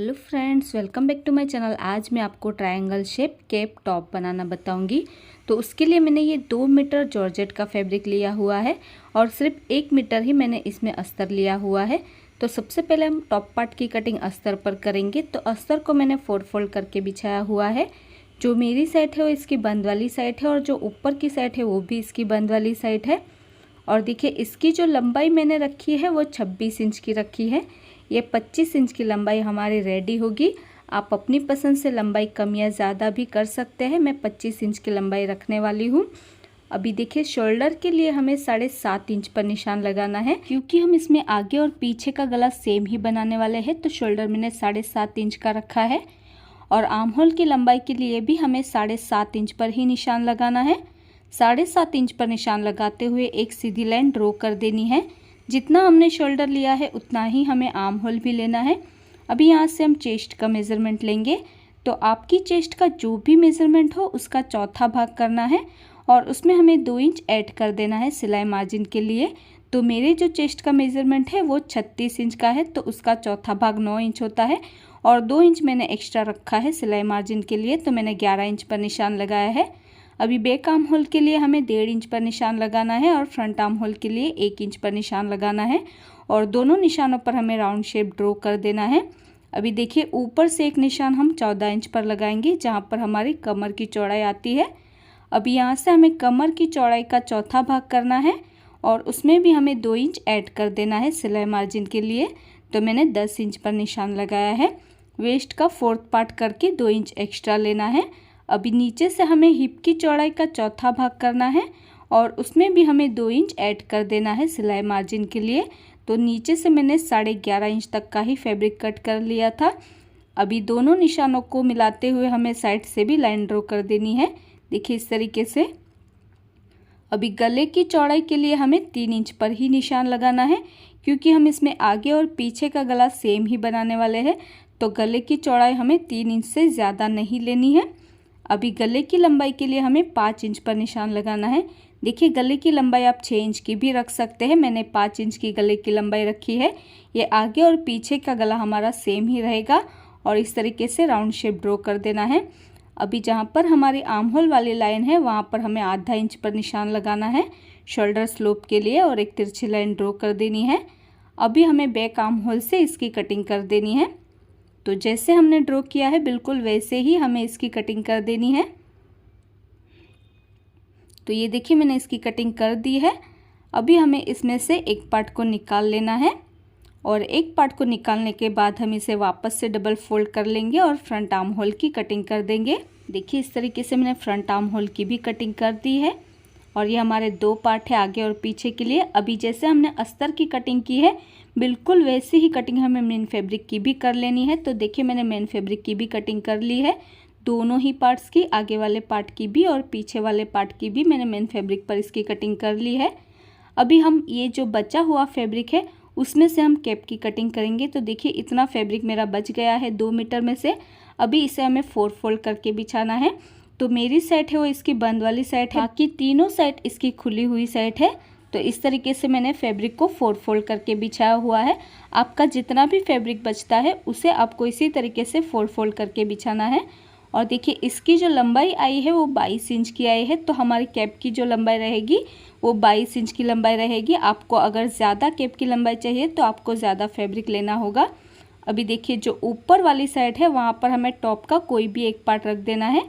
Hello friends, welcome back to my channel. आज मैं आपको ट्रायंगल शेप कैप टॉप बनाना बताऊंगी। तो उसके लिए मैंने ये 2 मीटर जॉर्जेट का फैब्रिक लिया हुआ है और सिर्फ 1 मीटर ही मैंने इसमें अस्तर लिया हुआ है। तो सबसे पहले हम टॉप पार्ट की कटिंग अस्तर पर करेंगे। तो अस्तर को मैंने 4 फोल्ड करके बिछाया हुआ है। जो मेरी साइड है वो इसकी बंद वाली साइड है और जो ऊपर की साइड है वो भी इसकी बंद वाली साइड है। और देखिए इसकी जो लंबाई मैंने रखी है वो 26 इंच की रखी है। ये 25 इंच की लंबाई हमारी रेडी होगी। आप अपनी पसंद से लंबाई कम या ज़्यादा भी कर सकते हैं। मैं 25 इंच की लंबाई रखने वाली हूँ। अभी देखिए शोल्डर के लिए हमें 7.5 इंच पर निशान लगाना है, क्योंकि हम इसमें आगे और पीछे का गला सेम ही बनाने वाले हैं। तो शोल्डर मैंने 7.5 इंच का रखा है और आर्म होल की लंबाई के लिए भी हमें 7.5 इंच पर ही निशान लगाना है। 7.5 इंच पर निशान लगाते हुए एक सीधी लाइन ड्रॉ कर देनी है। जितना हमने शोल्डर लिया है उतना ही हमें आर्म होल भी लेना है। अभी यहाँ से हम चेस्ट का मेज़रमेंट लेंगे। तो आपकी चेस्ट का जो भी मेज़रमेंट हो उसका चौथा भाग करना है और उसमें हमें 2 इंच ऐड कर देना है सिलाई मार्जिन के लिए। तो मेरे जो चेस्ट का मेज़रमेंट है वो 36 इंच का है, तो उसका चौथा भाग 9 इंच होता है और 2 इंच मैंने एक्स्ट्रा रखा है सिलाई मार्जिन के लिए। तो मैंने 11 इंच पर निशान लगाया है। अभी बैक आर्म होल के लिए हमें 1.5 इंच पर निशान लगाना है और फ्रंट आर्म होल के लिए 1 इंच पर निशान लगाना है और दोनों निशानों पर हमें राउंड शेप ड्रॉ कर देना है। अभी देखिए ऊपर से एक निशान हम 14 इंच पर लगाएंगे जहां पर हमारी कमर की चौड़ाई आती है। अभी यहाँ से हमें कमर की चौड़ाई का चौथा भाग करना है और उसमें भी हमें 2 इंच ऐड कर देना है सिलाई मार्जिन के लिए। तो मैंने 10 इंच पर निशान लगाया है। वेस्ट का 4th पार्ट करके 2 इंच एक्स्ट्रा लेना है। अभी नीचे से हमें हिप की चौड़ाई का चौथा भाग करना है और उसमें भी हमें 2 इंच ऐड कर देना है सिलाई मार्जिन के लिए। तो नीचे से मैंने 11.5 इंच तक का ही फैब्रिक कट कर लिया था। अभी दोनों निशानों को मिलाते हुए हमें साइड से भी लाइन ड्रॉ कर देनी है। देखिए इस तरीके से। अभी गले की चौड़ाई के लिए हमें 3 इंच पर ही निशान लगाना है, क्योंकि हम इसमें आगे और पीछे का गला सेम ही बनाने वाले हैं। तो गले की चौड़ाई हमें 3 इंच से ज़्यादा नहीं लेनी है। अभी गले की लंबाई के लिए हमें 5 इंच पर निशान लगाना है। देखिए गले की लंबाई आप 6 इंच की भी रख सकते हैं। मैंने 5 इंच की गले की लंबाई रखी है। ये आगे और पीछे का गला हमारा सेम ही रहेगा और इस तरीके से राउंड शेप ड्रॉ कर देना है। अभी जहाँ पर हमारी आर्म होल वाली लाइन है वहाँ पर हमें आधा इंच पर निशान लगाना है शोल्डर स्लोप के लिए और एक तिरछी लाइन ड्रॉ कर देनी है। अभी हमें बैक आर्म होल से इसकी कटिंग कर देनी है। तो जैसे हमने ड्रॉ किया है बिल्कुल वैसे ही हमें इसकी कटिंग कर देनी है। तो ये देखिए मैंने इसकी कटिंग कर दी है। अभी हमें इसमें से एक पार्ट को निकाल लेना है और एक पार्ट को निकालने के बाद हम इसे वापस से डबल फोल्ड कर लेंगे और फ्रंट आर्म होल की कटिंग कर देंगे। देखिए इस तरीके से मैंने फ्रंट आर्म होल की भी कटिंग कर दी है और ये हमारे 2 पार्ट है आगे और पीछे के लिए। अभी जैसे हमने अस्तर की कटिंग की है बिल्कुल वैसी ही कटिंग हमें मेन फैब्रिक की भी कर लेनी है। तो देखिए मैंने मेन फैब्रिक की भी कटिंग कर ली है, दोनों ही पार्ट्स की, आगे वाले पार्ट की भी और पीछे वाले पार्ट की भी मैंने मेन फैब्रिक पर इसकी कटिंग कर ली है। अभी हम ये जो बचा हुआ फैब्रिक है उसमें से हम कैप की कटिंग करेंगे। तो देखिए इतना फैब्रिक मेरा बच गया है 2 मीटर में से। अभी इसे हमें 4 फोल्ड करके बिछाना है। तो मेरी साइड है वो इसकी बंद वाली साइड है, बाकी तीनों साइड इसकी खुली हुई साइड है। तो इस तरीके से मैंने फैब्रिक को 4 फोल्ड करके बिछाया हुआ है। आपका जितना भी फैब्रिक बचता है उसे आपको इसी तरीके से 4 फोल्ड करके बिछाना है। और देखिए इसकी जो लंबाई आई है वो 22 इंच की आई है। तो हमारी कैप की जो लंबाई रहेगी वो 22 इंच की लंबाई रहेगी। आपको अगर ज़्यादा कैप की लंबाई चाहिए तो आपको ज़्यादा फैब्रिक लेना होगा। अभी देखिए जो ऊपर वाली साइड है वहाँ पर हमें टॉप का कोई भी एक पार्ट रख देना है।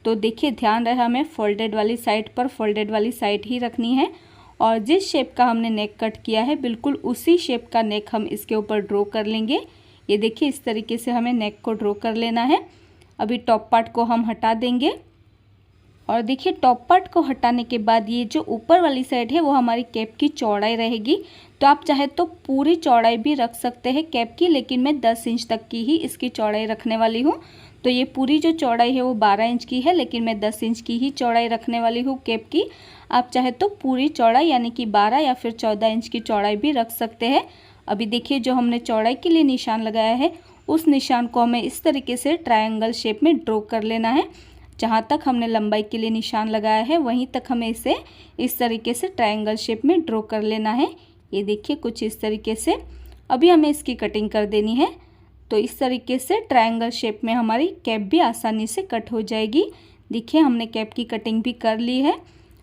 तो देखिए ध्यान रहे हमें फोल्डेड वाली साइड पर फोल्डेड वाली साइड ही रखनी है और जिस शेप का हमने नेक कट किया है बिल्कुल उसी शेप का नेक हम इसके ऊपर ड्रॉ कर लेंगे। ये देखिए इस तरीके से हमें नेक को ड्रॉ कर लेना है। अभी टॉप पार्ट को हम हटा देंगे और देखिए टॉप पार्ट को हटाने के बाद ये जो ऊपर वाली साइड है वो हमारी कैप की चौड़ाई रहेगी। तो आप चाहे तो पूरी चौड़ाई भी रख सकते हैं कैप की, लेकिन मैं 10 इंच तक की ही इसकी चौड़ाई रखने वाली हूँ। तो ये पूरी जो चौड़ाई है वो 12 इंच की है, लेकिन मैं 10 इंच की ही चौड़ाई रखने वाली हूँ कैप की। आप चाहे तो पूरी चौड़ाई यानी कि 12 या फिर 14 इंच की चौड़ाई भी रख सकते हैं। अभी देखिए जो हमने चौड़ाई के लिए निशान लगाया है उस निशान को हमें इस तरीके से ट्रायंगल शेप में ड्रॉ कर लेना है। जहाँ तक हमने लंबाई के लिए निशान लगाया है वहीं तक हमें इसे इस तरीके से ट्रायंगल शेप में ड्रॉ कर लेना है। ये देखिए कुछ इस तरीके से। अभी हमें इसकी कटिंग कर देनी है। तो इस तरीके से ट्रायंगल शेप में हमारी कैप भी आसानी से कट हो जाएगी। देखिए हमने कैप की कटिंग भी कर ली है।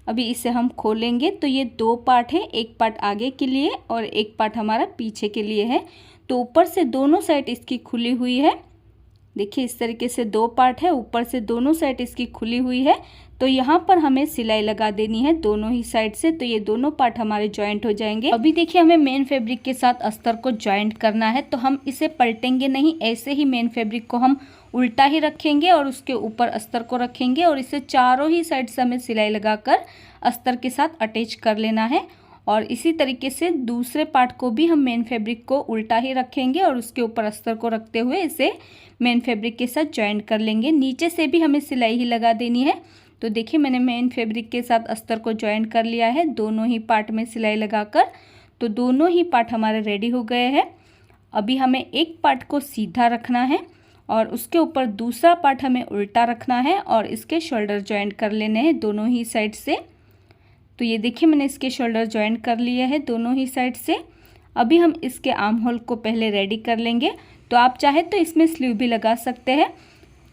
अभी इसे हम खोलेंगे तो ये दो पार्ट है, एक पार्ट आगे के लिए और एक पार्ट हमारा पीछे के लिए है। तो ऊपर से दोनों साइड इसकी खुली हुई है। देखिए इस तरीके से दो पार्ट है, ऊपर से दोनों साइड इसकी खुली हुई है। तो यहाँ पर हमें सिलाई लगा देनी है दोनों ही साइड से, तो ये दोनों पार्ट हमारे जॉइंट हो जाएंगे। अभी देखिए हमें मेन फैब्रिक के साथ अस्तर को जॉइंट करना है, तो हम इसे पलटेंगे नहीं, ऐसे ही मेन फैब्रिक को हम उल्टा ही रखेंगे और उसके ऊपर अस्तर को रखेंगे और इसे चारों ही साइड से हमें सिलाई लगाकर अस्तर के साथ अटैच कर लेना है। और इसी तरीके से दूसरे पार्ट को भी हम मेन फैब्रिक को उल्टा ही रखेंगे और उसके ऊपर अस्तर को रखते हुए इसे मेन फैब्रिक के साथ जॉइंट कर लेंगे। नीचे से भी हमें सिलाई ही लगा देनी है। तो देखिए मैंने मेन फैब्रिक के साथ अस्तर को जॉइंट कर लिया है दोनों ही पार्ट में सिलाई लगाकर। तो दोनों ही पार्ट हमारे रेडी हो गए हैं। अभी हमें एक पार्ट को सीधा रखना है और उसके ऊपर दूसरा पार्ट हमें उल्टा रखना है और इसके शोल्डर जॉइंट कर लेने हैं दोनों ही साइड से। तो ये देखिए मैंने इसके शोल्डर जॉइंट कर लिए हैं दोनों ही साइड से। अभी हम इसके आर्म होल को पहले रेडी कर लेंगे। तो आप चाहे तो इसमें स्लीव भी लगा सकते हैं।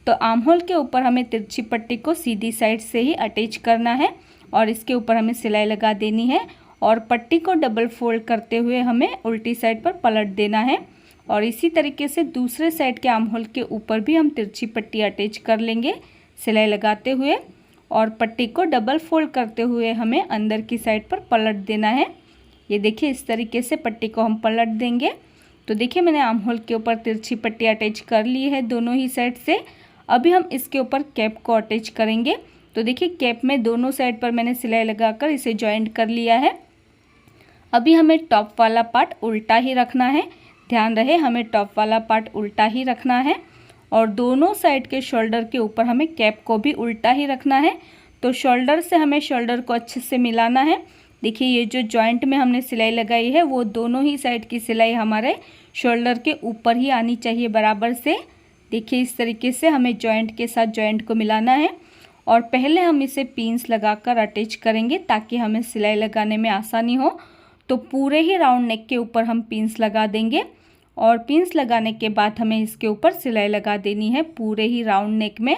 तो आर्म होल के ऊपर हमें तिरछी पट्टी को सीधी साइड से ही अटैच करना है और इसके ऊपर हमें सिलाई लगा देनी है और पट्टी को डबल फोल्ड करते हुए हमें उल्टी साइड पर पलट देना है। और इसी तरीके से दूसरे साइड के आर्म होल के ऊपर भी हम तिरछी पट्टी अटैच कर लेंगे सिलाई लगाते हुए और पट्टी को डबल फोल्ड करते हुए हमें अंदर की साइड पर पलट देना है। ये देखिए इस तरीके से पट्टी को हम पलट देंगे। तो देखिए मैंने आर्म होल के ऊपर तिरछी पट्टी अटैच कर ली है दोनों ही साइड से। अभी हम इसके ऊपर कैप को अटैच करेंगे। तो देखिए कैप में दोनों साइड पर मैंने सिलाई लगाकर इसे जॉइंट कर लिया है। अभी हमें टॉप वाला पार्ट उल्टा ही रखना है। ध्यान रहे हमें टॉप वाला पार्ट उल्टा ही रखना है और दोनों साइड के शोल्डर के ऊपर हमें कैप को भी उल्टा ही रखना है। तो शोल्डर से हमें शोल्डर को अच्छे से मिलाना है। देखिए ये जो जॉइंट में हमने सिलाई लगाई है वो दोनों ही साइड की सिलाई हमारे शोल्डर के ऊपर ही आनी चाहिए बराबर से। देखिए इस तरीके से हमें जॉइंट के साथ जॉइंट को मिलाना है और पहले हम इसे पिन्स लगाकर अटैच करेंगे ताकि हमें सिलाई लगाने में आसानी हो। तो पूरे ही राउंड नेक के ऊपर हम पिन्स लगा देंगे और पिन्स लगाने के बाद हमें इसके ऊपर सिलाई लगा देनी है पूरे ही राउंड नेक में।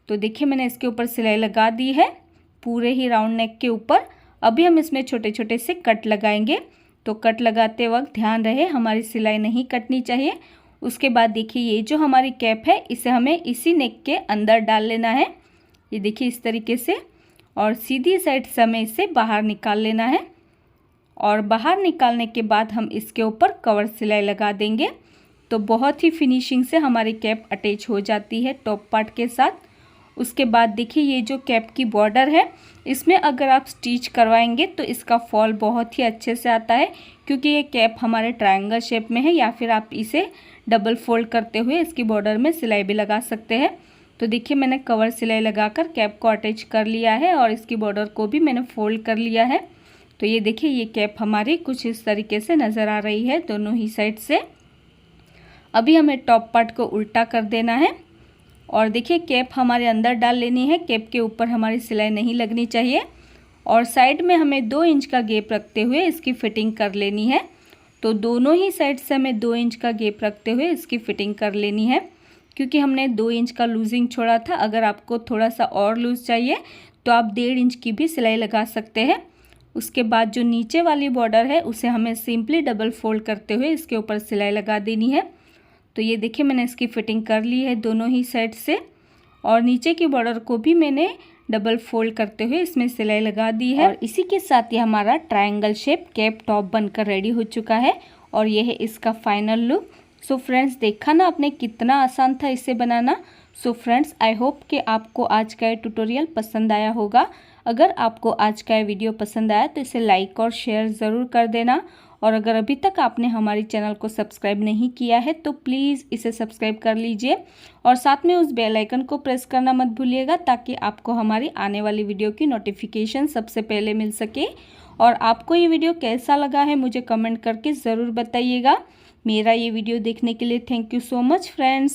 तो देखिए मैंने इसके ऊपर सिलाई लगा दी है पूरे ही राउंड नेक के ऊपर। अभी हम इसमें छोटे छोटे से कट लगाएंगे। तो कट लगाते वक्त ध्यान रहे हमारी सिलाई नहीं कटनी चाहिए। उसके बाद देखिए ये जो हमारी कैप है इसे हमें इसी नेक के अंदर डाल लेना है। ये देखिए इस तरीके से और सीधी साइड से हमें इसे बाहर निकाल लेना है और बाहर निकालने के बाद हम इसके ऊपर कवर सिलाई लगा देंगे। तो बहुत ही फिनिशिंग से हमारी कैप अटैच हो जाती है टॉप पार्ट के साथ। उसके बाद देखिए ये जो कैप की बॉर्डर है इसमें अगर आप स्टिच करवाएंगे तो इसका फॉल बहुत ही अच्छे से आता है क्योंकि ये कैप हमारे ट्रायंगल शेप में है। या फिर आप इसे डबल फोल्ड करते हुए इसकी बॉर्डर में सिलाई भी लगा सकते हैं। तो देखिए मैंने कवर सिलाई लगाकर कैप को अटैच कर लिया है और इसकी बॉर्डर को भी मैंने फोल्ड कर लिया है। तो ये देखिए ये कैप हमारी कुछ इस तरीके से नज़र आ रही है दोनों ही साइड से। अभी हमें टॉप पार्ट को उल्टा कर देना है और देखिए कैप हमारे अंदर डाल लेनी है। कैप के ऊपर हमारी सिलाई नहीं लगनी चाहिए और साइड में हमें 2 इंच का गैप रखते हुए इसकी फिटिंग कर लेनी है। तो दोनों ही साइड से हमें 2 इंच का गैप रखते हुए इसकी फिटिंग कर लेनी है क्योंकि हमने 2 इंच का लूजिंग छोड़ा था। अगर आपको थोड़ा सा और लूज़ चाहिए तो आप 1.5 इंच की भी सिलाई लगा सकते हैं। उसके बाद जो नीचे वाली बॉर्डर है उसे हमें सिंपली डबल फोल्ड करते हुए इसके ऊपर सिलाई लगा देनी है। तो ये देखिए मैंने इसकी फिटिंग कर ली है दोनों ही साइड से और नीचे की बॉर्डर को भी मैंने डबल फोल्ड करते हुए इसमें सिलाई लगा दी है। और इसी के साथ ही हमारा ट्रायंगल शेप कैप टॉप बनकर रेडी हो चुका है और यह है इसका फाइनल लुक। सो फ्रेंड्स देखा ना आपने कितना आसान था इसे बनाना। सो फ्रेंड्स आई होप कि आपको आज का ये ट्यूटोरियल पसंद आया होगा। अगर आपको आज का ये वीडियो पसंद आया तो इसे लाइक और शेयर ज़रूर कर देना और अगर अभी तक आपने हमारी चैनल को सब्सक्राइब नहीं किया है तो प्लीज़ इसे सब्सक्राइब कर लीजिए और साथ में उस बेल आइकन को प्रेस करना मत भूलिएगा ताकि आपको हमारी आने वाली वीडियो की नोटिफिकेशन सबसे पहले मिल सके। और आपको ये वीडियो कैसा लगा है मुझे कमेंट करके ज़रूर बताइएगा। मेरा ये वीडियो देखने के लिए thank you so much friends.